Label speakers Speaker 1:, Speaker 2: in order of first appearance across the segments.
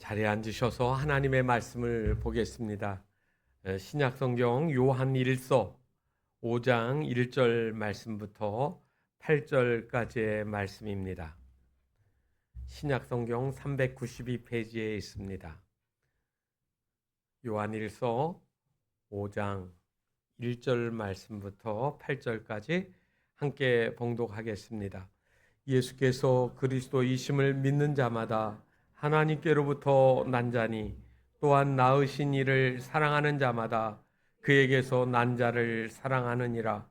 Speaker 1: 자리에 앉으셔서 하나님의 말씀을 보겠습니다. 신약성경 요한일서 5장 1절 말씀부터 8절까지의 말씀입니다. 신약성경 392페이지에 있습니다. 요한일서 5장 1절 말씀부터 8절까지 함께 봉독하겠습니다. 예수께서 그리스도이심을 믿는 자마다 하나님께로부터 난 자니 또한 낳으신 이를 사랑하는 자마다 그에게서 난 자를 사랑하느니라.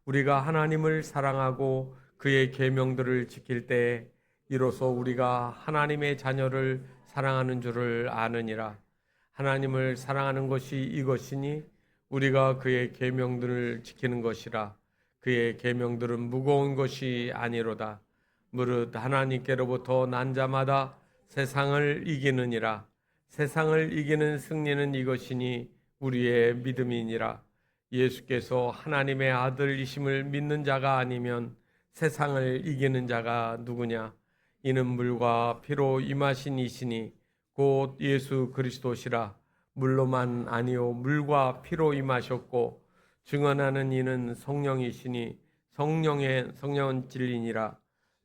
Speaker 1: 우리가 하나님을 사랑하고 그의 계명들을 지킬 때에 이로써 우리가 하나님의 자녀를 사랑하는 줄을 아느니라. 하나님을 사랑하는 것이 이것이니 우리가 그의 계명들을 지키는 것이라. 그의 계명들은 무거운 것이 아니로다. 무릇 하나님께로부터 난 자마다 세상을 이기느니라. 세상을 이기는 승리는 이것이니 우리의 믿음이니라. 예수께서 하나님의 아들이심을 믿는 자가 아니면 세상을 이기는 자가 누구냐? 이는 물과 피로 임하신 이시니 곧 예수 그리스도시라. 물로만 아니요 물과 피로 임하셨고 증언하는 이는 성령이시니 성령은 진리니라.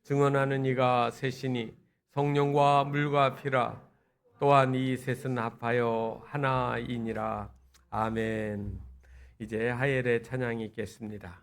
Speaker 1: 증언하는 이가 셋이니 성령과 물과 피라. 또한 이 셋은 합하여 하나이니라. 아멘. 이제 하엘의 찬양이 있겠습니다.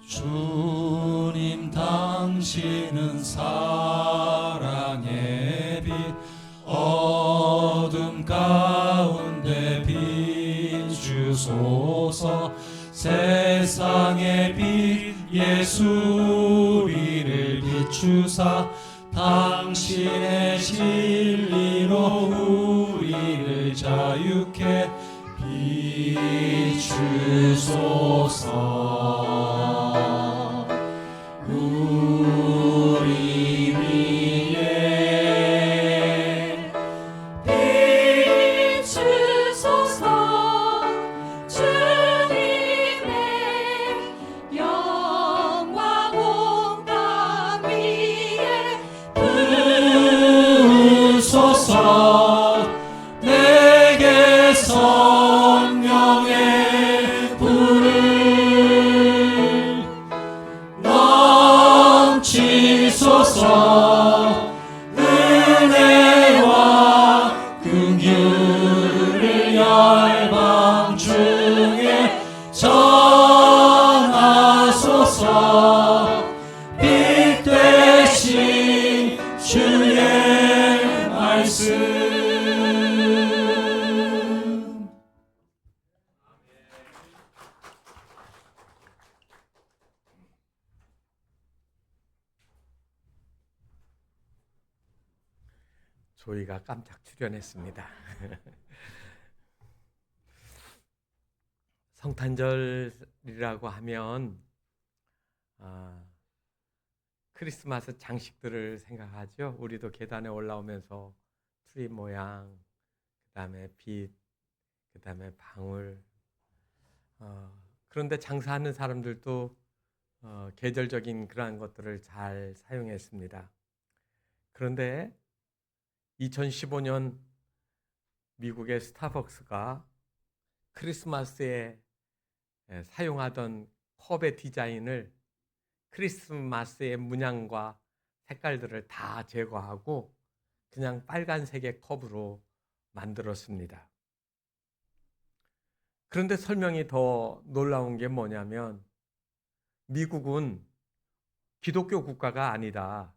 Speaker 2: 주님 당신은 사랑의 빛 어둠 가운데 비추소서. 세상의 빛 예수 우리를 비추사 당신의 진리로 우리를 자유케 비추소서. 우리 위에
Speaker 3: 비추소서. 주님의 영광 온 땅 위에
Speaker 2: 부으소서. 내게 성령의 불을 넘치소서. 은혜와 긍휼을 열방 중에 전하소서. 빛 되신 주의 말씀.
Speaker 1: 조이가 깜짝 출연했습니다. 성탄절이라고 하면 크리스마스 장식들을 생각하죠. 우리도 계단에 올라오면서 트리 모양, 그다음에 빛, 그다음에 방울. 그런데 장사하는 사람들도 계절적인 그러한 것들을 잘 사용했습니다. 그런데 2015년 미국의 스타벅스가 크리스마스에 사용하던 컵의 디자인을 크리스마스의 문양과 색깔들을 다 제거하고 그냥 빨간색의 컵으로 만들었습니다. 그런데 설명이 더 놀라운 게 뭐냐면 미국은 기독교 국가가 아니다.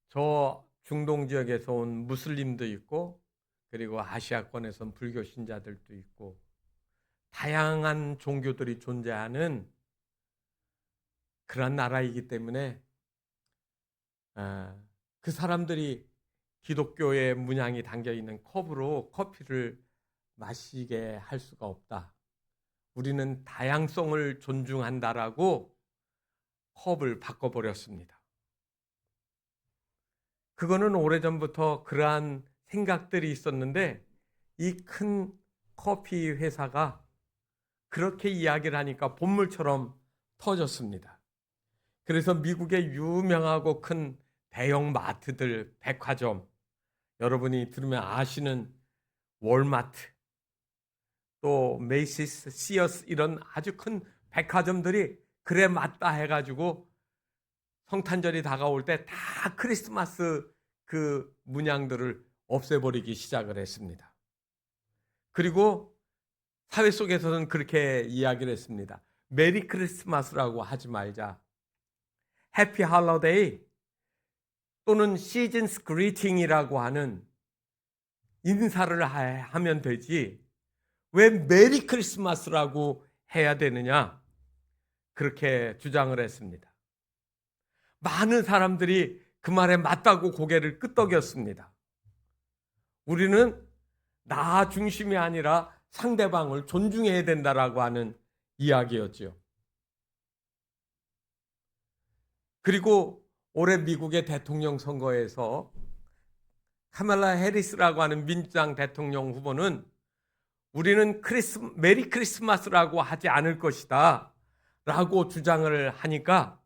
Speaker 1: 저 중동 지역에서 온 무슬림도 있고 그리고 아시아권에선 불교 신자들도 있고 다양한 종교들이 존재하는 그런 나라이기 때문에 그 사람들이 기독교의 문양이 담겨있는 컵으로 커피를 마시게 할 수가 없다. 우리는 다양성을 존중한다라고 컵을 바꿔버렸습니다. 그거는 오래전부터 그러한 생각들이 있었는데 이 큰 커피 회사가 그렇게 이야기를 하니까 본물처럼 터졌습니다. 그래서 미국의 유명하고 큰 대형 마트들, 백화점, 여러분이 들으면 아시는 월마트, 또 메이시스, 시어스 이런 아주 큰 백화점들이 그래 맞다 해가지고 성탄절이 다가올 때 다 크리스마스 그 문양들을 없애버리기 시작을 했습니다. 그리고 사회 속에서는 그렇게 이야기를 했습니다. 메리 크리스마스라고 하지 말자. 해피 할로데이 또는 시즌스 그리팅이라고 하는 인사를 하면 되지 왜 메리 크리스마스라고 해야 되느냐, 그렇게 주장을 했습니다. 많은 사람들이 그 말에 맞다고 고개를 끄덕였습니다. 우리는 나 중심이 아니라 상대방을 존중해야 된다라고 하는 이야기였죠. 그리고 올해 미국의 대통령 선거에서 카말라 해리스라고 하는 민주당 대통령 후보는 우리는 메리 크리스마스라고 하지 않을 것이다 라고 주장을 하니까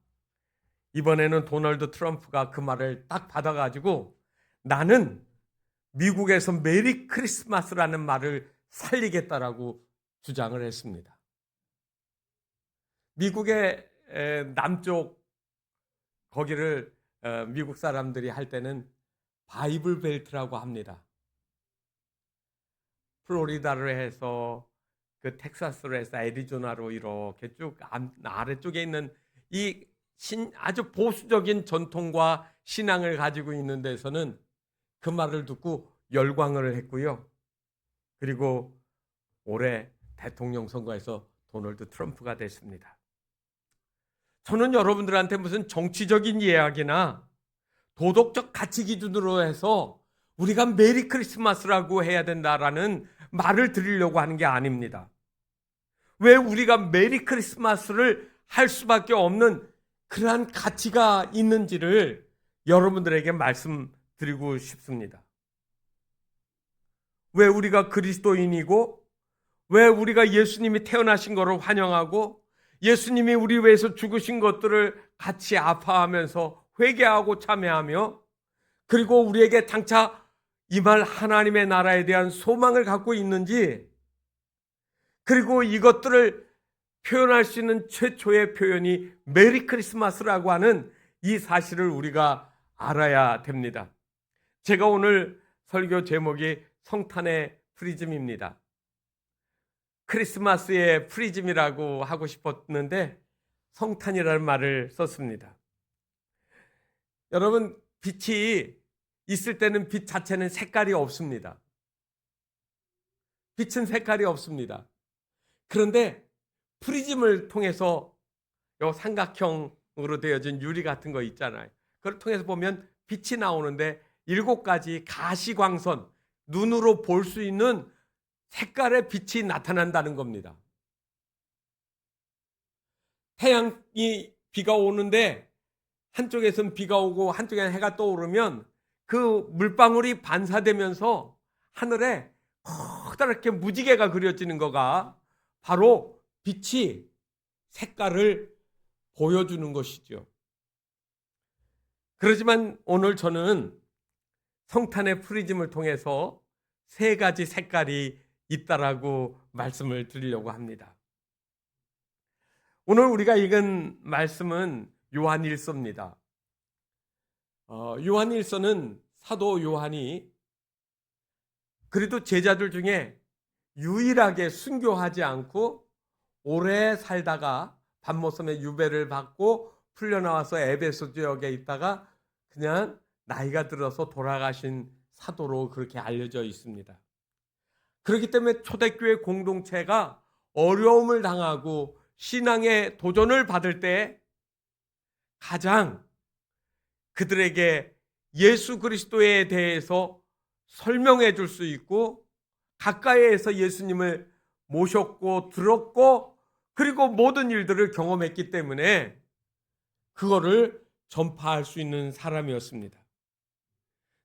Speaker 1: 이번에는 도널드 트럼프가 그 말을 딱 받아가지고 나는 미국에서 메리 크리스마스라는 말을 살리겠다라고 주장을 했습니다. 미국의 남쪽 거기를 미국 사람들이 할 때는 바이블 벨트라고 합니다. 플로리다를 해서 그 텍사스로 해서 애리조나로 이렇게 쭉 아래쪽에 있는 이 아주 보수적인 전통과 신앙을 가지고 있는 데서는 그 말을 듣고 열광을 했고요. 그리고 올해 대통령 선거에서 도널드 트럼프가 됐습니다. 저는 여러분들한테 무슨 정치적인 이야기나 도덕적 가치 기준으로 해서 우리가 메리 크리스마스라고 해야 된다라는 말을 드리려고 하는 게 아닙니다. 왜 우리가 메리 크리스마스를 할 수밖에 없는 그러한 가치가 있는지를 여러분들에게 말씀드리고 싶습니다. 왜 우리가 그리스도인이고 왜 우리가 예수님이 태어나신 것을 환영하고 예수님이 우리 위해서 죽으신 것들을 같이 아파하면서 회개하고 참회하며 그리고 우리에게 장차 임할 하나님의 나라에 대한 소망을 갖고 있는지, 그리고 이것들을 표현할 수 있는 최초의 표현이 메리 크리스마스라고 하는 이 사실을 우리가 알아야 됩니다. 제가 오늘 설교 제목이 성탄의 프리즘입니다. 크리스마스의 프리즘이라고 하고 싶었는데 성탄이라는 말을 썼습니다. 여러분, 빛이 있을 때는 빛 자체는 색깔이 없습니다. 빛은 색깔이 없습니다. 그런데 프리즘을 통해서 요 삼각형으로 되어진 유리 같은 거 있잖아요. 그걸 통해서 보면 빛이 나오는데 7가지 가시광선, 눈으로 볼 수 있는 색깔의 빛이 나타난다는 겁니다. 태양이 비가 오는데 한쪽에선 비가 오고 한쪽에는 해가 떠오르면 그 물방울이 반사되면서 하늘에 커다랗게 무지개가 그려지는 거가 바로 빛이 색깔을 보여주는 것이죠. 그렇지만 오늘 저는 성탄의 프리즘을 통해서 세 가지 색깔이 있다라고 말씀을 드리려고 합니다. 오늘 우리가 읽은 말씀은 요한일서입니다. 요한일서는 사도 요한이 그래도 제자들 중에 유일하게 순교하지 않고 오래 살다가 밤모섬에 유배를 받고 풀려나와서 에베소 지역에 있다가 그냥 나이가 들어서 돌아가신 사도로 그렇게 알려져 있습니다. 그렇기 때문에 초대교회 공동체가 어려움을 당하고 신앙의 도전을 받을 때 가장 그들에게 예수 그리스도에 대해서 설명해 줄 수 있고 가까이에서 예수님을 모셨고 들었고 그리고 모든 일들을 경험했기 때문에 그거를 전파할 수 있는 사람이었습니다.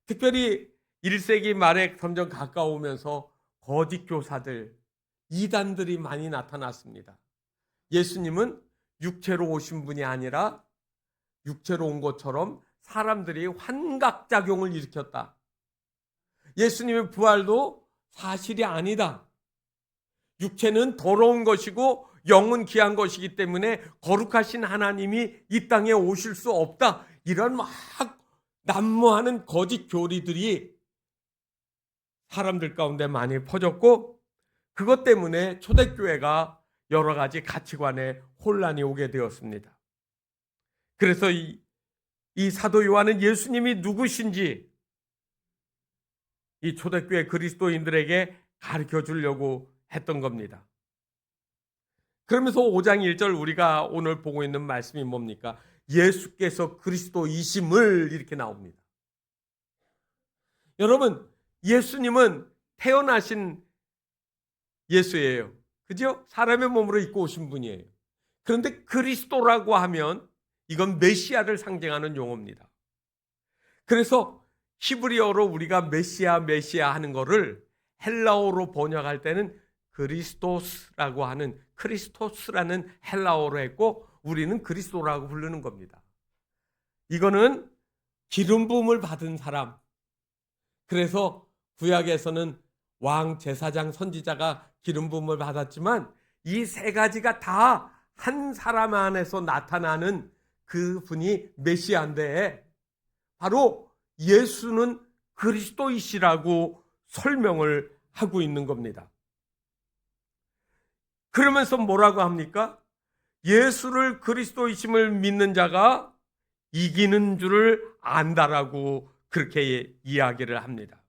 Speaker 1: 특별히 1세기 말에 점점 가까우면서 거짓 교사들, 이단들이 많이 나타났습니다. 예수님은 육체로 오신 분이 아니라 육체로 온 것처럼 사람들이 환각작용을 일으켰다. 예수님의 부활도 사실이 아니다. 육체는 더러운 것이고 영은 귀한 것이기 때문에 거룩하신 하나님이 이 땅에 오실 수 없다. 이런 막 난무하는 거짓 교리들이 사람들 가운데 많이 퍼졌고 그것 때문에 초대교회가 여러 가지 가치관에 혼란이 오게 되었습니다. 그래서 이 사도 요한은 예수님이 누구신지 이 초대교회 그리스도인들에게 가르쳐 주려고 했던 겁니다. 그러면서 5장 1절 우리가 오늘 보고 있는 말씀이 뭡니까? 예수께서 그리스도이심을 이렇게 나옵니다. 여러분, 예수님은 태어나신 예수예요. 그죠? 사람의 몸으로 입고 오신 분이에요. 그런데 그리스도라고 하면 이건 메시아를 상징하는 용어입니다. 그래서 히브리어로 우리가 메시아 하는 거를 헬라어로 번역할 때는 그리스토스라고 하는 크리스토스라는 헬라어로 했고 우리는 그리스도라고 부르는 겁니다. 이거는 기름 부음을 받은 사람. 그래서 구약에서는 왕, 제사장, 선지자가 기름 부음을 받았지만 이 세 가지가 다 한 사람 안에서 나타나는 그분이 메시아인데 바로 예수는 그리스도이시라고 설명을 하고 있는 겁니다. 그러면서 뭐라고 합니까? 예수를 그리스도이심을 믿는 자가 이기는 줄을 안다라고 그렇게 이야기를 합니다.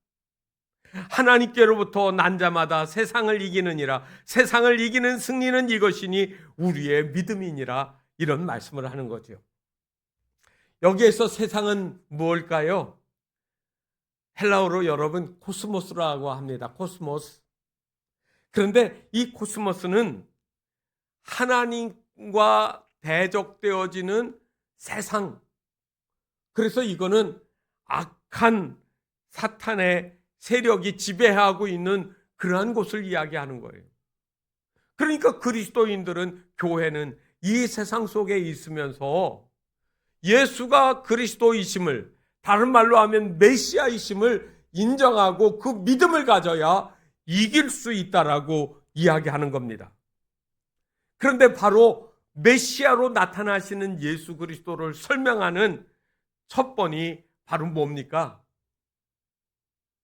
Speaker 1: 하나님께로부터 난 자마다 세상을 이기느니라. 세상을 이기는 승리는 이것이니 우리의 믿음이니라. 이런 말씀을 하는 거죠. 여기에서 세상은 무엇일까요? 헬라어로 여러분 코스모스라고 합니다. 코스모스. 그런데 이 코스모스는 하나님과 대적되어지는 세상. 그래서 이거는 악한 사탄의 세력이 지배하고 있는 그러한 곳을 이야기하는 거예요. 그러니까 그리스도인들은, 교회는 이 세상 속에 있으면서 예수가 그리스도이심을, 다른 말로 하면 메시아이심을 인정하고 그 믿음을 가져야 이길 수 있다라고 이야기하는 겁니다. 그런데 바로 메시아로 나타나시는 예수 그리스도를 설명하는 첫 번이 바로 뭡니까?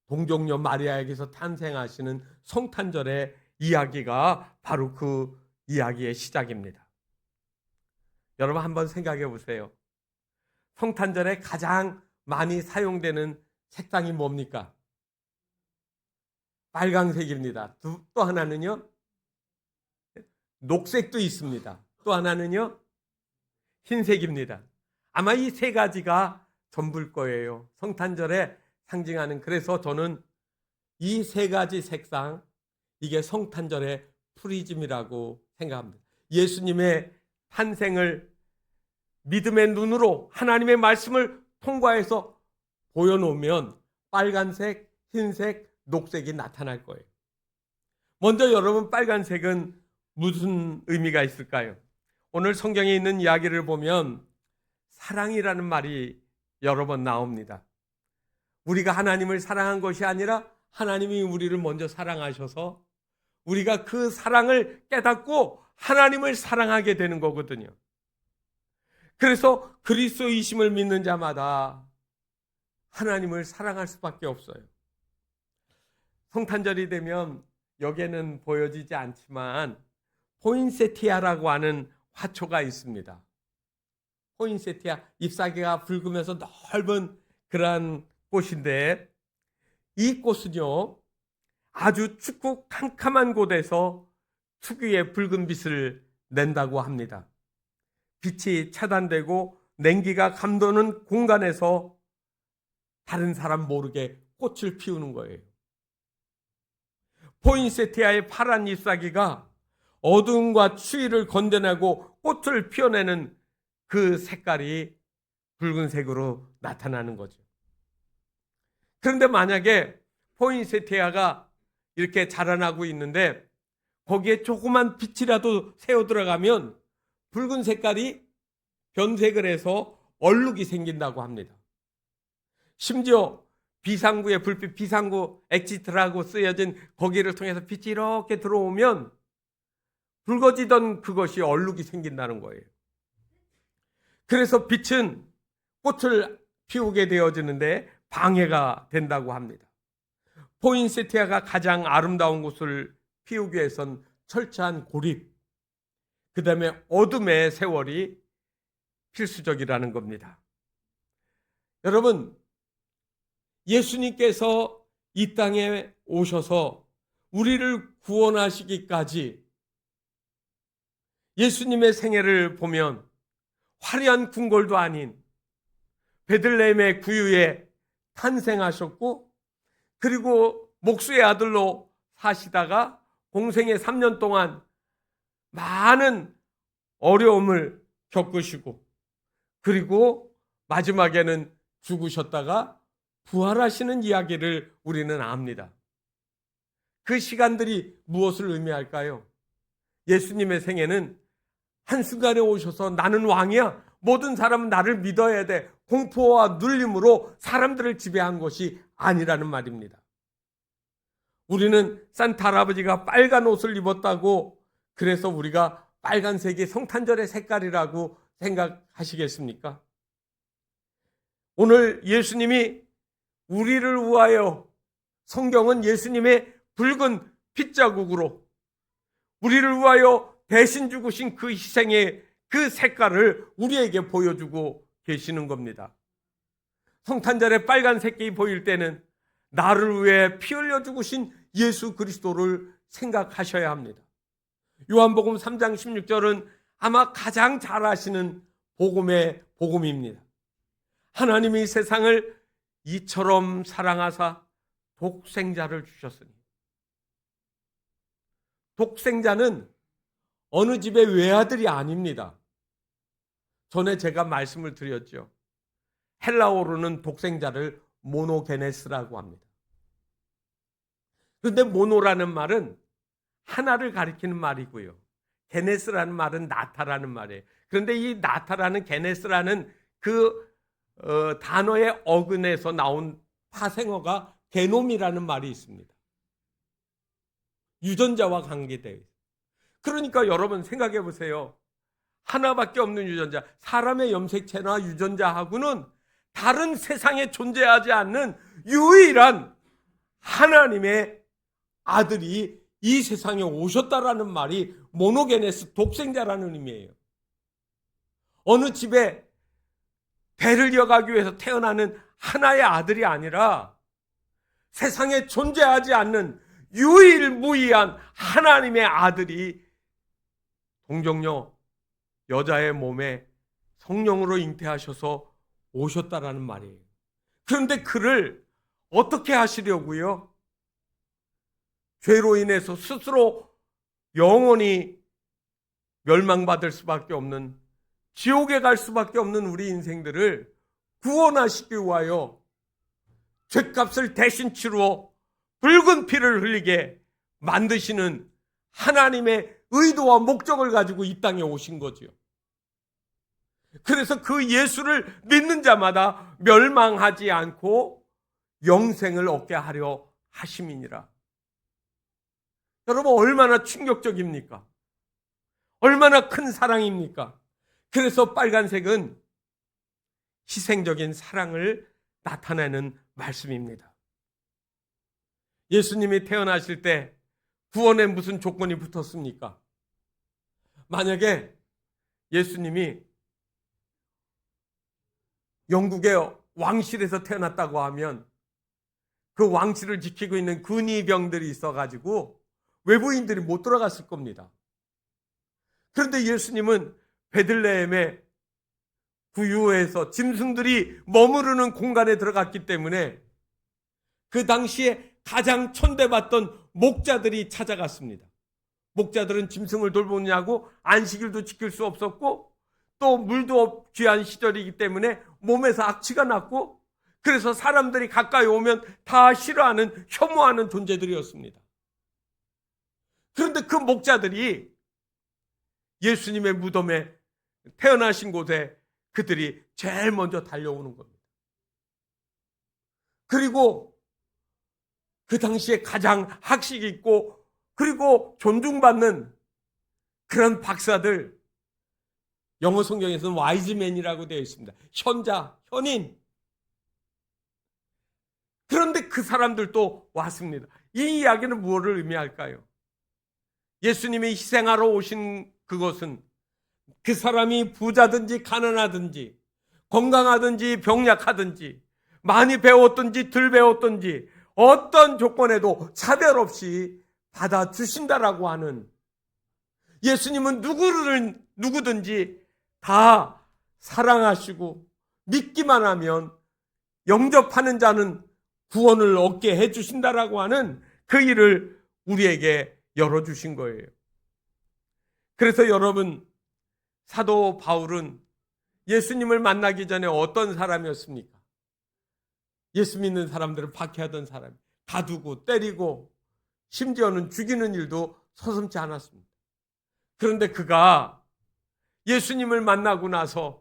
Speaker 1: 동정녀 마리아에게서 탄생하시는 성탄절의 이야기가 바로 그 이야기의 시작입니다. 여러분 한번 생각해 보세요. 성탄절에 가장 많이 사용되는 색상이 뭡니까? 빨강색입니다. 또 하나는요? 녹색도 있습니다. 또 하나는요? 흰색입니다. 아마 이 세 가지가 전부일 거예요. 성탄절에 상징하는. 그래서 저는 이 세 가지 색상, 이게 성탄절의 프리즘이라고 생각합니다. 예수님의 탄생을 믿음의 눈으로 하나님의 말씀을 통과해서 보여놓으면 빨간색, 흰색, 녹색이 나타날 거예요. 먼저 여러분, 빨간색은 무슨 의미가 있을까요? 오늘 성경에 있는 이야기를 보면 사랑이라는 말이 여러 번 나옵니다. 우리가 하나님을 사랑한 것이 아니라 하나님이 우리를 먼저 사랑하셔서 우리가 그 사랑을 깨닫고 하나님을 사랑하게 되는 거거든요. 그래서 그리스도이심을 믿는 자마다 하나님을 사랑할 수밖에 없어요. 성탄절이 되면 여기에는 보여지지 않지만 포인세티아라고 하는 화초가 있습니다. 포인세티아, 잎사귀가 붉으면서 넓은 그러한 꽃인데, 이 꽃은요 아주 춥고 캄캄한 곳에서 특유의 붉은 빛을 낸다고 합니다. 빛이 차단되고 냉기가 감도는 공간에서 다른 사람 모르게 꽃을 피우는 거예요. 포인세티아의 파란 잎사귀가 어두움과 추위를 건져내고 꽃을 피워내는 그 색깔이 붉은색으로 나타나는 거죠. 그런데 만약에 포인세티아가 이렇게 자라나고 있는데 거기에 조그만 빛이라도 새어 들어가면 붉은 색깔이 변색을 해서 얼룩이 생긴다고 합니다. 심지어 비상구의 불빛, 비상구 엑시트라고 쓰여진 거기를 통해서 빛이 이렇게 들어오면 붉어지던 그것이 얼룩이 생긴다는 거예요. 그래서 빛은 꽃을 피우게 되어지는데 방해가 된다고 합니다. 포인세티아가 가장 아름다운 곳을 피우기 위해선 철저한 고립, 그 다음에 어둠의 세월이 필수적이라는 겁니다. 여러분, 예수님께서 이 땅에 오셔서 우리를 구원하시기까지 예수님의 생애를 보면 화려한 궁궐도 아닌 베들레헴의 구유에 탄생하셨고, 그리고 목수의 아들로 사시다가 공생의 3년 동안 많은 어려움을 겪으시고, 그리고 마지막에는 죽으셨다가 부활하시는 이야기를 우리는 압니다. 그 시간들이 무엇을 의미할까요? 예수님의 생애는 한순간에 오셔서 나는 왕이야, 모든 사람은 나를 믿어야 돼, 공포와 눌림으로 사람들을 지배한 것이 아니라는 말입니다. 우리는 산타 할아버지가 빨간 옷을 입었다고 그래서 우리가 빨간색이 성탄절의 색깔이라고 생각하시겠습니까? 오늘 예수님이 우리를 위하여, 성경은 예수님의 붉은 핏자국으로 우리를 위하여 대신 죽으신 그 희생의 그 색깔을 우리에게 보여주고 계시는 겁니다. 성탄절에 빨간색이 보일 때는 나를 위해 피 흘려 죽으신 예수 그리스도를 생각하셔야 합니다. 요한복음 3장 16절은 아마 가장 잘 아시는 복음의 복음입니다. 하나님이 세상을 이처럼 사랑하사 독생자를 주셨으니. 독생자는 어느 집의 외아들이 아닙니다. 전에 제가 말씀을 드렸죠. 헬라어로는 독생자를 모노게네스라고 합니다. 그런데 모노라는 말은 하나를 가리키는 말이고요, 게네스라는 말은 나타라는 말이에요. 그런데 이 나타라는, 게네스라는 그 단어의 어근에서 나온 파생어가 게놈이라는 말이 있습니다. 유전자와 관계되어 있어요. 그러니까 여러분 생각해 보세요. 하나밖에 없는 유전자, 사람의 염색체나 유전자하고는 다른 세상에 존재하지 않는 유일한 하나님의 아들이 이 세상에 오셨다라는 말이 모노게네스, 독생자라는 의미예요. 어느 집에 대를 이어가기 위해서 태어나는 하나의 아들이 아니라 세상에 존재하지 않는 유일무이한 하나님의 아들이 동정녀 여자의 몸에 성령으로 잉태하셔서 오셨다라는 말이에요. 그런데 그를 어떻게 하시려고요? 죄로 인해서 스스로 영원히 멸망받을 수밖에 없는 지옥에 갈 수밖에 없는 우리 인생들을 구원하시기 위하여 죗값을 대신 치루어 붉은 피를 흘리게 만드시는 하나님의 의도와 목적을 가지고 이 땅에 오신 거지요. 그래서 그 예수를 믿는 자마다 멸망하지 않고 영생을 얻게 하려 하심이니라. 여러분, 얼마나 충격적입니까? 얼마나 큰 사랑입니까? 그래서 빨간색은 희생적인 사랑을 나타내는 말씀입니다. 예수님이 태어나실 때 구원에 무슨 조건이 붙었습니까? 만약에 예수님이 영국의 왕실에서 태어났다고 하면 그 왕실을 지키고 있는 근위병들이 있어가지고 외부인들이 못 들어갔을 겁니다. 그런데 예수님은 베들레헴의 구유에서 짐승들이 머무르는 공간에 들어갔기 때문에 그 당시에 가장 천대받던 목자들이 찾아갔습니다. 목자들은 짐승을 돌보느냐고 안식일도 지킬 수 없었고 또 물도 귀한 시절이기 때문에 몸에서 악취가 났고 그래서 사람들이 가까이 오면 다 싫어하는, 혐오하는 존재들이었습니다. 그런데 그 목자들이 예수님의 무덤에 태어나신 곳에 그들이 제일 먼저 달려오는 겁니다. 그리고 그 당시에 가장 학식 있고 그리고 존중받는 그런 박사들, 영어 성경에서는 와이즈맨이라고 되어 있습니다. 현자, 현인. 그런데 그 사람들도 왔습니다. 이 이야기는 무엇을 의미할까요? 예수님이 희생하러 오신 그것은 그 사람이 부자든지 가난하든지 건강하든지 병약하든지 많이 배웠든지 덜 배웠든지 어떤 조건에도 차별 없이 받아주신다라고 하는, 예수님은 누구든지 다 사랑하시고 믿기만 하면 영접하는 자는 구원을 얻게 해주신다라고 하는 그 일을 우리에게 열어주신 거예요. 그래서 여러분, 사도 바울은 예수님을 만나기 전에 어떤 사람이었습니까? 예수 믿는 사람들을 박해하던 사람, 가두고 때리고 심지어는 죽이는 일도 서슴지 않았습니다. 그런데 그가 예수님을 만나고 나서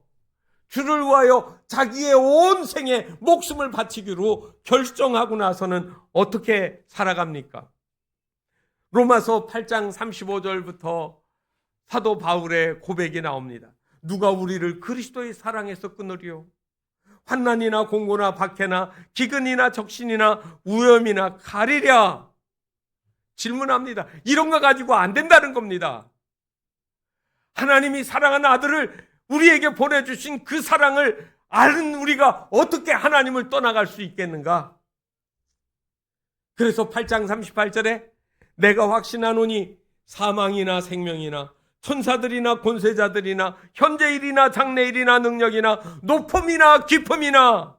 Speaker 1: 주를 위하여 자기의 온 생에 목숨을 바치기로 결정하고 나서는 어떻게 살아갑니까? 로마서 8장 35절부터 사도 바울의 고백이 나옵니다. 누가 우리를 그리스도의 사랑에서 끊으리요? 환난이나 공고나 박해나 기근이나 적신이나 위험이나 가리랴. 질문합니다. 이런 거 가지고 안 된다는 겁니다. 하나님이 사랑하는 아들을 우리에게 보내주신 그 사랑을 아는 우리가 어떻게 하나님을 떠나갈 수 있겠는가? 그래서 8장 38절에 내가 확신하노니 사망이나 생명이나 천사들이나 권세자들이나 현재일이나 장래일이나 능력이나 높음이나 깊음이나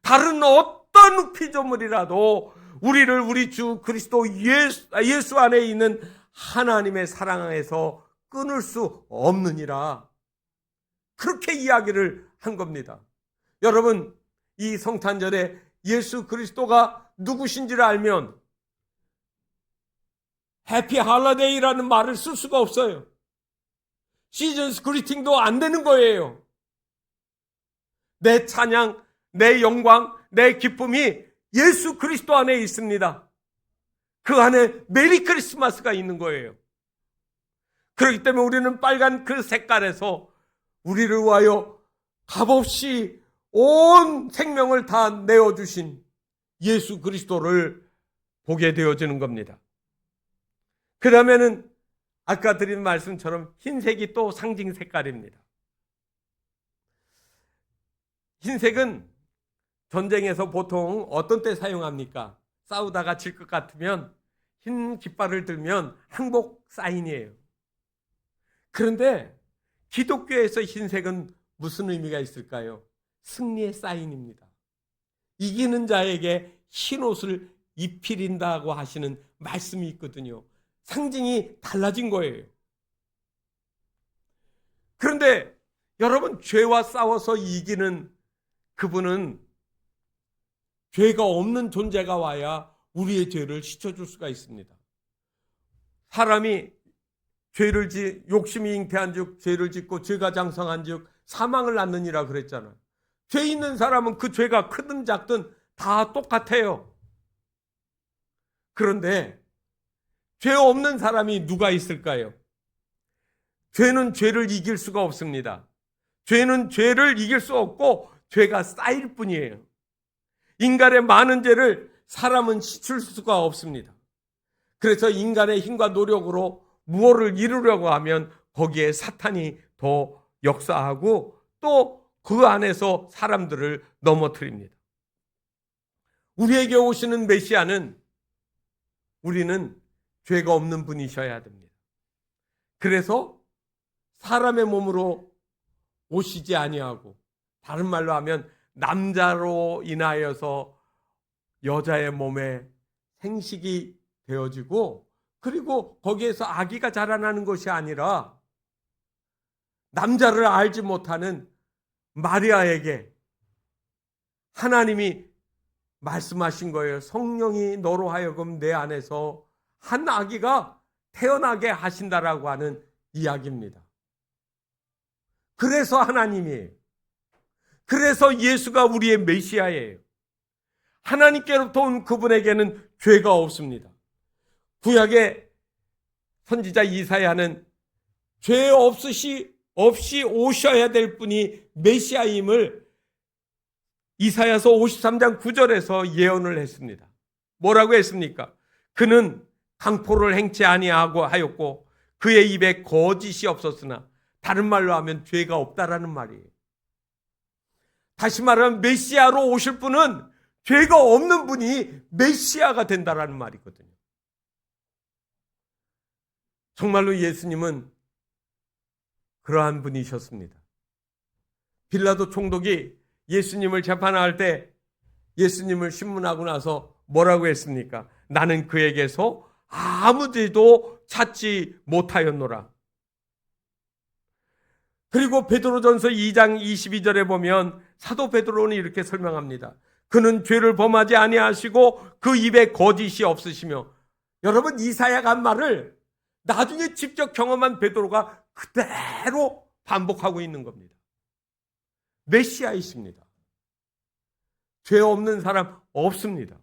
Speaker 1: 다른 어떤 피조물이라도 우리를 우리 주 그리스도 예수 안에 있는 하나님의 사랑 안에서 끊을 수 없느니라. 그렇게 이야기를 한 겁니다. 여러분, 이 성탄절에 예수 그리스도가 누구신지를 알면 해피 할러데이라는 말을 쓸 수가 없어요. 시즌스 그리팅도 안 되는 거예요. 내 찬양, 내 영광, 내 기쁨이 예수 그리스도 안에 있습니다. 그 안에 메리 크리스마스가 있는 거예요. 그렇기 때문에 우리는 빨간 그 색깔에서 우리를 위하여 값없이 온 생명을 다 내어주신 예수 그리스도를 보게 되어지는 겁니다. 그 다음에는 아까 드린 말씀처럼 흰색이 또 상징 색깔입니다. 흰색은 전쟁에서 보통 어떤 때 사용합니까? 싸우다가 질 것 같으면 흰 깃발을 들면 항복 사인이에요. 그런데 기독교에서 흰색은 무슨 의미가 있을까요? 승리의 사인입니다. 이기는 자에게 흰 옷을 입히린다고 하시는 말씀이 있거든요. 상징이 달라진 거예요. 그런데 여러분, 죄와 싸워서 이기는 그분은 죄가 없는 존재가 와야 우리의 죄를 씻어줄 수가 있습니다. 사람이 욕심이 잉태한 즉 죄를 짓고 죄가 장성한 즉 사망을 낳느니라 그랬잖아요. 죄 있는 사람은 그 죄가 크든 작든 다 똑같아요. 그런데 죄 없는 사람이 누가 있을까요? 죄는 죄를 이길 수가 없습니다. 죄는 죄를 이길 수 없고 죄가 쌓일 뿐이에요. 인간의 많은 죄를 사람은 씻을 수가 없습니다. 그래서 인간의 힘과 노력으로 무엇을 이루려고 하면 거기에 사탄이 더 역사하고 또 그 안에서 사람들을 넘어뜨립니다. 우리에게 오시는 메시아는 우리는 죄가 없는 분이셔야 됩니다. 그래서 사람의 몸으로 오시지 아니하고, 다른 말로 하면 남자로 인하여서 여자의 몸에 생식이 되어지고, 그리고 거기에서 아기가 자라나는 것이 아니라 남자를 알지 못하는 마리아에게 하나님이 말씀하신 거예요. 성령이 너로 하여금 내 안에서 한 아기가 태어나게 하신다라고 하는 이야기입니다. 그래서 하나님이에요. 그래서 예수가 우리의 메시아예요. 하나님께로부터 온 그분에게는 죄가 없습니다. 구약의 선지자 이사야는 죄 없이 오셔야 될 분이 메시아임을 이사야서 53장 9절에서 예언을 했습니다. 뭐라고 했습니까? 그는 강포를 행치 아니하고 하였고 그의 입에 거짓이 없었으나, 다른 말로 하면 죄가 없다라는 말이에요. 다시 말하면 메시아로 오실 분은 죄가 없는 분이 메시아가 된다라는 말이거든요. 정말로 예수님은 그러한 분이셨습니다. 빌라도 총독이 예수님을 재판할 때 예수님을 신문하고 나서 뭐라고 했습니까? 나는 그에게서 아무 죄도 찾지 못하였노라. 그리고 베드로전서 2장 22절에 보면 사도 베드로는 이렇게 설명합니다. 그는 죄를 범하지 아니하시고 그 입에 거짓이 없으시며. 여러분, 이사야가 한 말을 나중에 직접 경험한 베드로가 그대로 반복하고 있는 겁니다. 메시아이십니다. 죄 없는 사람 없습니다.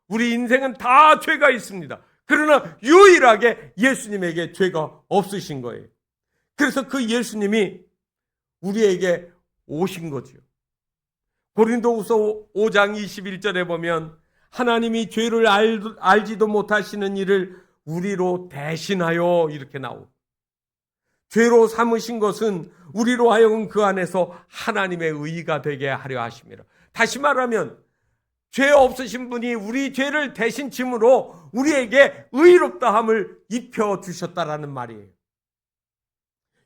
Speaker 1: 우리 인생은 다 죄가 있습니다. 그러나 유일하게 예수님에게 죄가 없으신 거예요. 그래서 그 예수님이 우리에게 오신 거죠. 고린도후서 5장 21절에 보면 하나님이 죄를 알지도 못하시는 일을 우리로 대신하여 이렇게 나오고, 죄로 삼으신 것은 우리로 하여금 그 안에서 하나님의 의가 되게 하려 하심이라. 다시 말하면 죄 없으신 분이 우리 죄를 대신 짐으로 우리에게 의롭다함을 입혀주셨다라는 말이에요.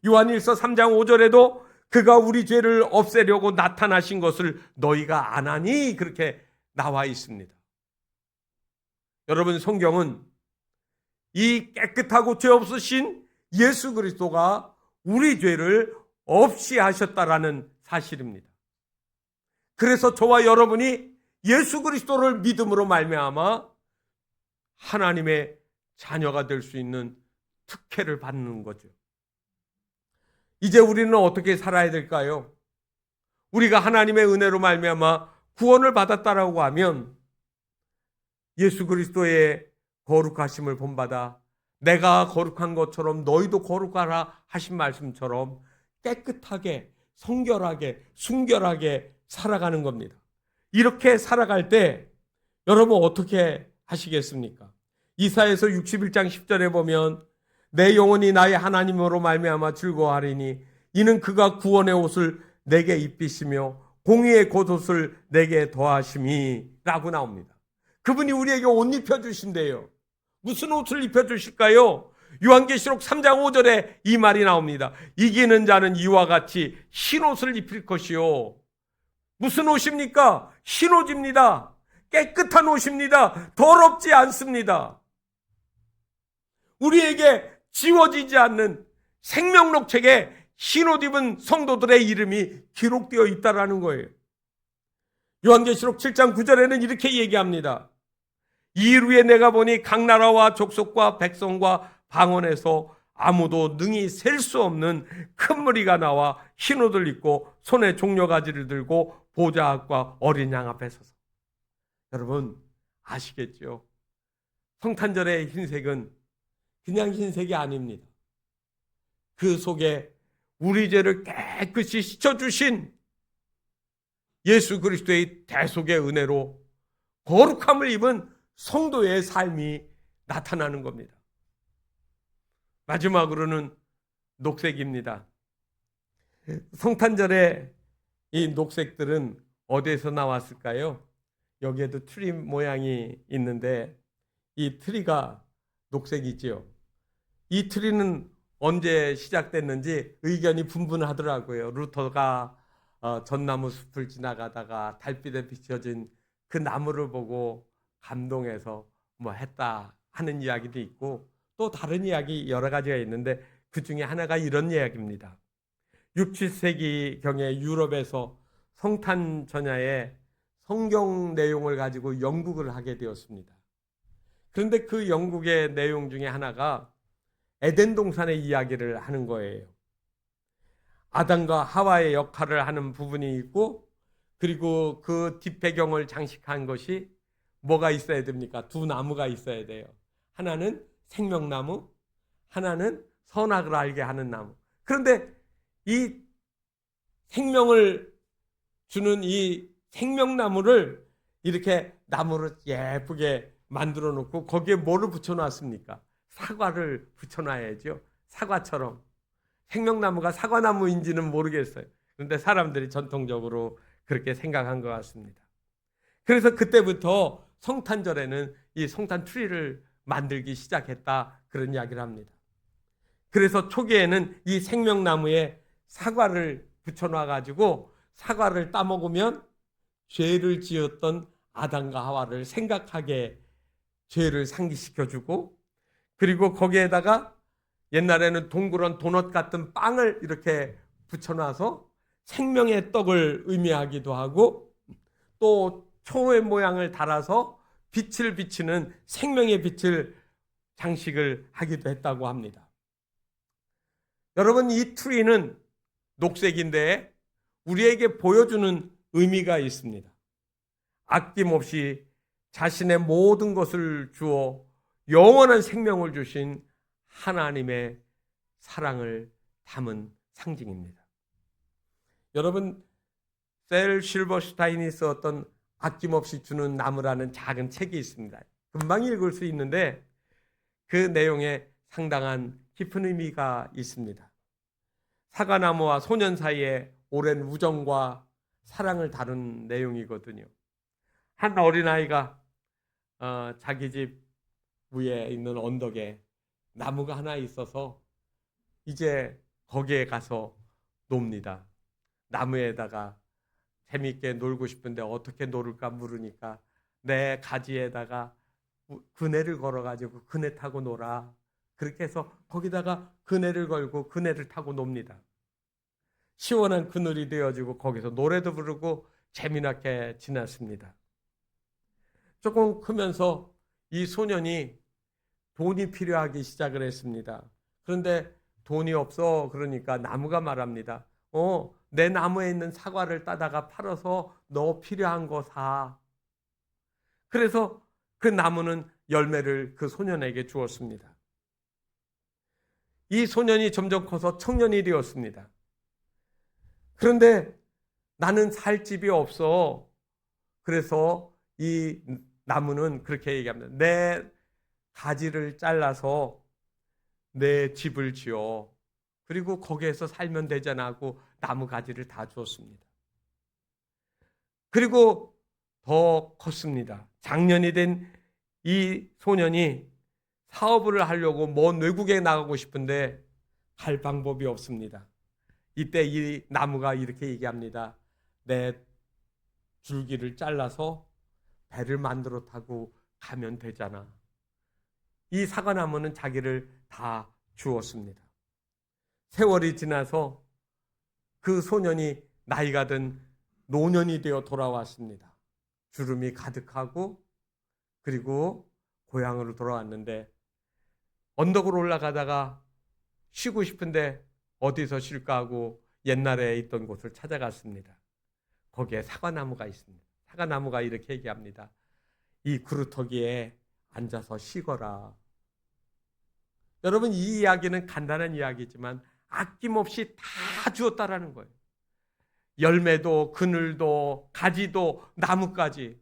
Speaker 1: 요한일서 3장 5절에도 그가 우리 죄를 없애려고 나타나신 것을 너희가 아나니, 그렇게 나와 있습니다. 여러분, 성경은 이 깨끗하고 죄 없으신 예수 그리스도가 우리 죄를 없이 하셨다라는 사실입니다. 그래서 저와 여러분이 예수 그리스도를 믿음으로 말미암아 하나님의 자녀가 될 수 있는 특혜를 받는 거죠. 이제 우리는 어떻게 살아야 될까요? 우리가 하나님의 은혜로 말미암아 구원을 받았다라고 하면 예수 그리스도의 거룩하심을 본받아 내가 거룩한 것처럼 너희도 거룩하라 하신 말씀처럼 깨끗하게, 성결하게, 순결하게 살아가는 겁니다. 이렇게 살아갈 때 여러분 어떻게 하시겠습니까? 이사야서 61장 10절에 보면 내 영혼이 나의 하나님으로 말미암아 즐거워하리니 이는 그가 구원의 옷을 내게 입히시며 공의의 겉옷을 내게 더하심이 라고 나옵니다. 그분이 우리에게 옷 입혀주신대요. 무슨 옷을 입혀주실까요? 요한계시록 3장 5절에 이 말이 나옵니다. 이기는 자는 이와 같이 흰옷을 입힐 것이요. 무슨 옷입니까? 흰옷입니다. 깨끗한 옷입니다. 더럽지 않습니다. 우리에게 지워지지 않는 생명록 책에 흰옷 입은 성도들의 이름이 기록되어 있다라는 거예요. 요한계시록 7장 9절에는 이렇게 얘기합니다. 이일 후에 내가 보니 각 나라와 족속과 백성과 방언에서 아무도 능히 셀 수 없는 큰 무리가 나와 흰옷을 입고 손에 종려가지를 들고 보좌 앞과 어린 양 앞에 서서. 여러분 아시겠죠? 성탄절의 흰색은 그냥 흰색이 아닙니다. 그 속에 우리 죄를 깨끗이 씻어주신 예수 그리스도의 대속의 은혜로 거룩함을 입은 성도의 삶이 나타나는 겁니다. 마지막으로는 녹색입니다. 성탄절에 이 녹색들은 어디에서 나왔을까요? 여기에도 트리 모양이 있는데 이 트리가 녹색이지요. 이 트리는 언제 시작됐는지 의견이 분분하더라고요. 루터가 전나무 숲을 지나가다가 달빛에 비춰진 그 나무를 보고 감동해서 뭐 했다 하는 이야기도 있고, 또 다른 이야기 여러 가지가 있는데 그 중에 하나가 이런 이야기입니다. 6, 7세기 경에 유럽에서 성탄 전야에 성경 내용을 가지고 연구를 하게 되었습니다. 그런데 그 연구의 내용 중에 하나가 에덴 동산의 이야기를 하는 거예요. 아담과 하와의 역할을 하는 부분이 있고, 그리고 그 뒷배경을 장식한 것이 뭐가 있어야 됩니까? 두 나무가 있어야 돼요. 하나는 생명나무, 하나는 선악을 알게 하는 나무. 그런데 이 생명을 주는 이 생명나무를 이렇게 나무로 예쁘게 만들어 놓고 거기에 뭐를 붙여놨습니까? 사과를 붙여놔야죠. 사과처럼. 생명나무가 사과나무인지는 모르겠어요. 그런데 사람들이 전통적으로 그렇게 생각한 것 같습니다. 그래서 그때부터 성탄절에는 이 성탄 트리를 만들기 시작했다, 그런 이야기를 합니다. 그래서 초기에는 이 생명나무에 사과를 붙여놔가지고 사과를 따먹으면 죄를 지었던 아담과 하와를 생각하게 죄를 상기시켜주고, 그리고 거기에다가 옛날에는 동그란 도넛 같은 빵을 이렇게 붙여놔서 생명의 떡을 의미하기도 하고, 또 초의 모양을 달아서 빛을 비치는 생명의 빛을 장식을 하기도 했다고 합니다. 여러분, 이 트리는 녹색인데 우리에게 보여주는 의미가 있습니다. 아낌없이 자신의 모든 것을 주어 영원한 생명을 주신 하나님의 사랑을 담은 상징입니다. 여러분, 셀 실버슈타인이 썼던 아낌없이 주는 나무라는 작은 책이 있습니다. 금방 읽을 수 있는데 그 내용에 상당한 깊은 의미가 있습니다. 사과나무와 소년 사이에 오랜 우정과 사랑을 다룬 내용이거든요. 한 어린아이가 자기 집 위에 있는 언덕에 나무가 하나 있어서 이제 거기에 가서 놉니다. 나무에다가 재미있게 놀고 싶은데 어떻게 놀을까 물으니까 내 가지에다가 그네를 걸어가지고 그네 타고 놀아. 그렇게 해서 거기다가 그네를 걸고 그네를 타고 놉니다. 시원한 그늘이 되어지고 거기서 노래도 부르고 재미나게 지났습니다. 조금 크면서 이 소년이 돈이 필요하기 시작을 했습니다. 그런데 돈이 없어. 그러니까 나무가 말합니다. 내 나무에 있는 사과를 따다가 팔아서 너 필요한 거 사. 그래서 그 나무는 열매를 그 소년에게 주었습니다. 이 소년이 점점 커서 청년이 되었습니다. 그런데 나는 살 집이 없어. 그래서 이 나무는 그렇게 얘기합니다. 내 가지를 잘라서 내 집을 지어. 그리고 거기에서 살면 되잖아 하고 나무 가지를 다 주었습니다. 그리고 더 컸습니다. 장년이 된 이 소년이 사업을 하려고 먼 외국에 나가고 싶은데 갈 방법이 없습니다. 이때 이 나무가 이렇게 얘기합니다. 내 줄기를 잘라서 배를 만들어 타고 가면 되잖아. 이 사과나무는 자기를 다 주었습니다. 세월이 지나서 그 소년이 나이가 든 노년이 되어 돌아왔습니다. 주름이 가득하고 그리고 고향으로 돌아왔는데 언덕으로 올라가다가 쉬고 싶은데 어디서 쉴까 하고 옛날에 있던 곳을 찾아갔습니다. 거기에 사과나무가 있습니다. 사과나무가 이렇게 얘기합니다. 이 구루터기에 앉아서 쉬거라. 여러분, 이 이야기는 간단한 이야기지만 아낌없이 다 주었다라는 거예요. 열매도 그늘도 가지도 나무까지.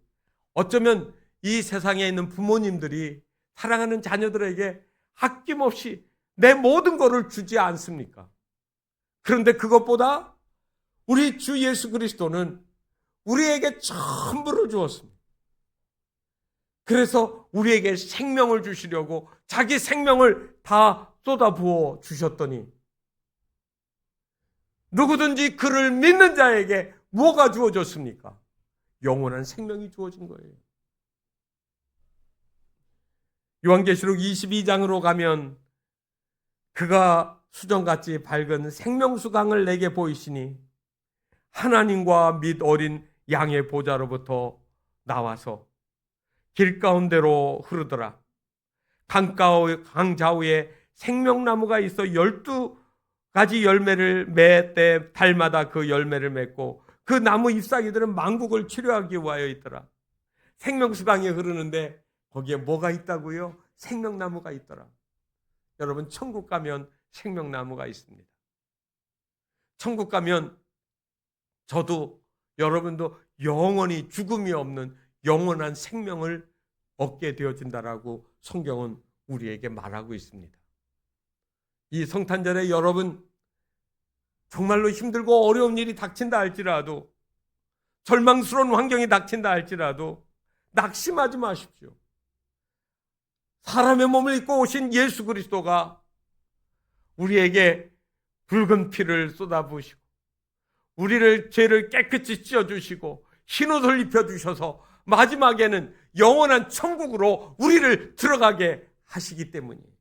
Speaker 1: 어쩌면 이 세상에 있는 부모님들이 사랑하는 자녀들에게 아낌없이 내 모든 것을 주지 않습니까? 그런데 그것보다 우리 주 예수 그리스도는 우리에게 전부를 주었습니다. 그래서 우리에게 생명을 주시려고 자기 생명을 다 쏟아부어 주셨더니 누구든지 그를 믿는 자에게 뭐가 주어졌습니까? 영원한 생명이 주어진 거예요. 요한계시록 22장으로 가면 그가 수정같이 밝은 생명수강을 내게 보이시니 하나님과 및 어린 양의 보좌로부터 나와서 길 가운데로 흐르더라. 강 좌우에 생명나무가 있어 12가지 열매를 매 때 달마다 그 열매를 맺고 그 나무 잎사귀들은 만국을 치료하기 위하여 있더라. 생명수강이 흐르는데 거기에 뭐가 있다고요? 생명나무가 있더라. 여러분, 천국 가면 생명나무가 있습니다. 천국 가면 저도 여러분도 영원히 죽음이 없는 영원한 생명을 얻게 되어진다라고 성경은 우리에게 말하고 있습니다. 이 성탄절에 여러분 정말로 힘들고 어려운 일이 닥친다 할지라도, 절망스러운 환경이 닥친다 할지라도 낙심하지 마십시오. 사람의 몸을 입고 오신 예수 그리스도가 우리에게 붉은 피를 쏟아부으시고 우리를 죄를 깨끗이 씻어주시고 흰옷을 입혀주셔서 마지막에는 영원한 천국으로 우리를 들어가게 하시기 때문이에요.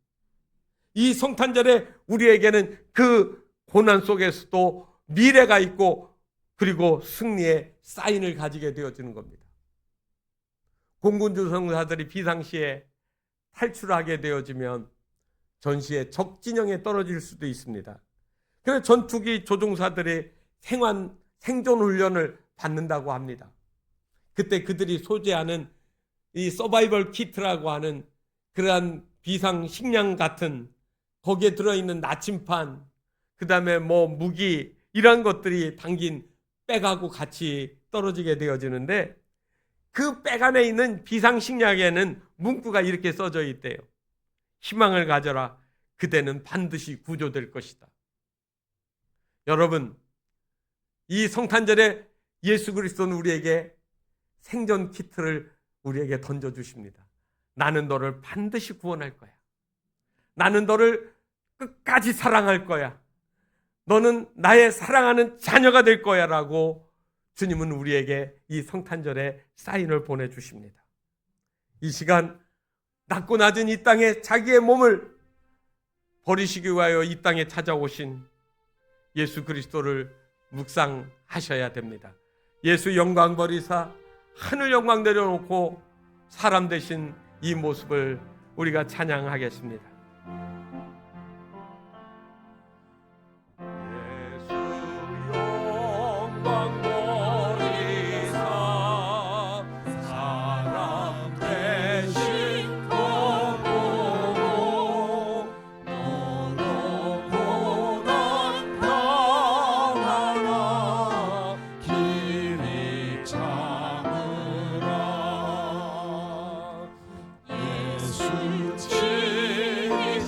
Speaker 1: 이 성탄절에 우리에게는 그 고난 속에서도 미래가 있고 그리고 승리의 사인을 가지게 되어지는 겁니다. 공군조종사들이 비상시에 탈출하게 되어지면 전시에 적진영에 떨어질 수도 있습니다. 그래서 전투기 조종사들의 생존 훈련을 받는다고 합니다. 그때 그들이 소지하는 이 서바이벌 키트라고 하는 그러한 비상 식량 같은 거기에 들어있는 나침판, 그 다음에 뭐 무기 이런 것들이 담긴 백하고 같이 떨어지게 되어지는데 그 백 안에 있는 비상식량에는 문구가 이렇게 써져 있대요. 희망을 가져라. 그대는 반드시 구조될 것이다. 여러분, 이 성탄절에 예수 그리스도는 우리에게 생존 키트를 우리에게 던져주십니다. 나는 너를 반드시 구원할 거야. 나는 너를 끝까지 사랑할 거야. 너는 나의 사랑하는 자녀가 될 거야 라고 주님은 우리에게 이 성탄절에 사인을 보내주십니다. 이 시간 낮고 낮은 이 땅에 자기의 몸을 버리시기 위하여 이 땅에 찾아오신 예수 그리스도를 묵상하셔야 됩니다. 예수 영광 버리사 하늘 영광 내려놓고 사람 되신 이 모습을 우리가 찬양하겠습니다. 예수 영광 버리사 사람 되신 것 보고 너로 고난 당하라 길이 참으라 예수 친히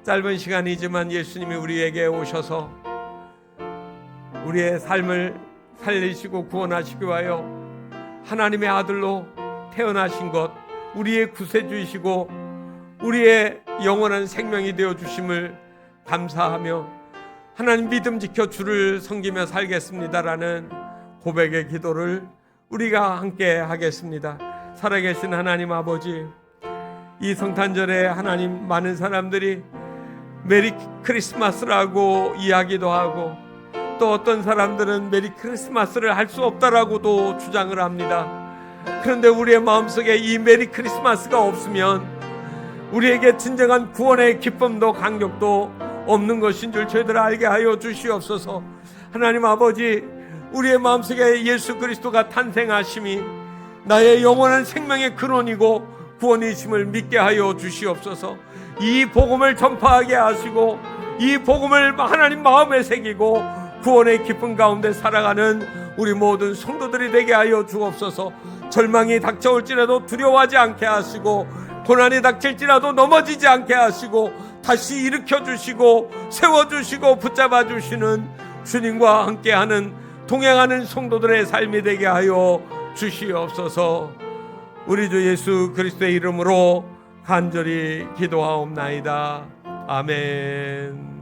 Speaker 1: 짧은 시간이지만 예수님이 우리에게 오셔서 우리의 삶을 살리시고 구원하시기 위하여 하나님의 아들로 태어나신 것, 우리의 구세주이시고 우리의 영원한 생명이 되어 주심을 감사하며 하나님 믿음 지켜 주를 섬기며 살겠습니다라는 고백의 기도를 우리가 함께 하겠습니다. 살아계신 하나님 아버지, 이 성탄절에 하나님, 많은 사람들이 메리 크리스마스라고 이야기도 하고 또 어떤 사람들은 메리 크리스마스를 할 수 없다라고도 주장을 합니다. 그런데 우리의 마음속에 이 메리 크리스마스가 없으면 우리에게 진정한 구원의 기쁨도 감격도 없는 것인 줄 저희들 알게 하여 주시옵소서. 하나님 아버지, 우리의 마음속에 예수 그리스도가 탄생하심이 나의 영원한 생명의 근원이고 구원이심을 믿게 하여 주시옵소서. 이 복음을 전파하게 하시고 이 복음을 하나님 마음에 새기고 구원의 기쁨 가운데 살아가는 우리 모든 성도들이 되게 하여 주옵소서. 절망이 닥쳐올지라도 두려워하지 않게 하시고 고난이 닥칠지라도 넘어지지 않게 하시고 다시 일으켜 주시고 세워주시고 붙잡아 주시는 주님과 함께하는 동행하는 성도들의 삶이 되게 하여 주시옵소서. 우리 주 예수 그리스도의 이름으로 간절히 기도하옵나이다. 아멘.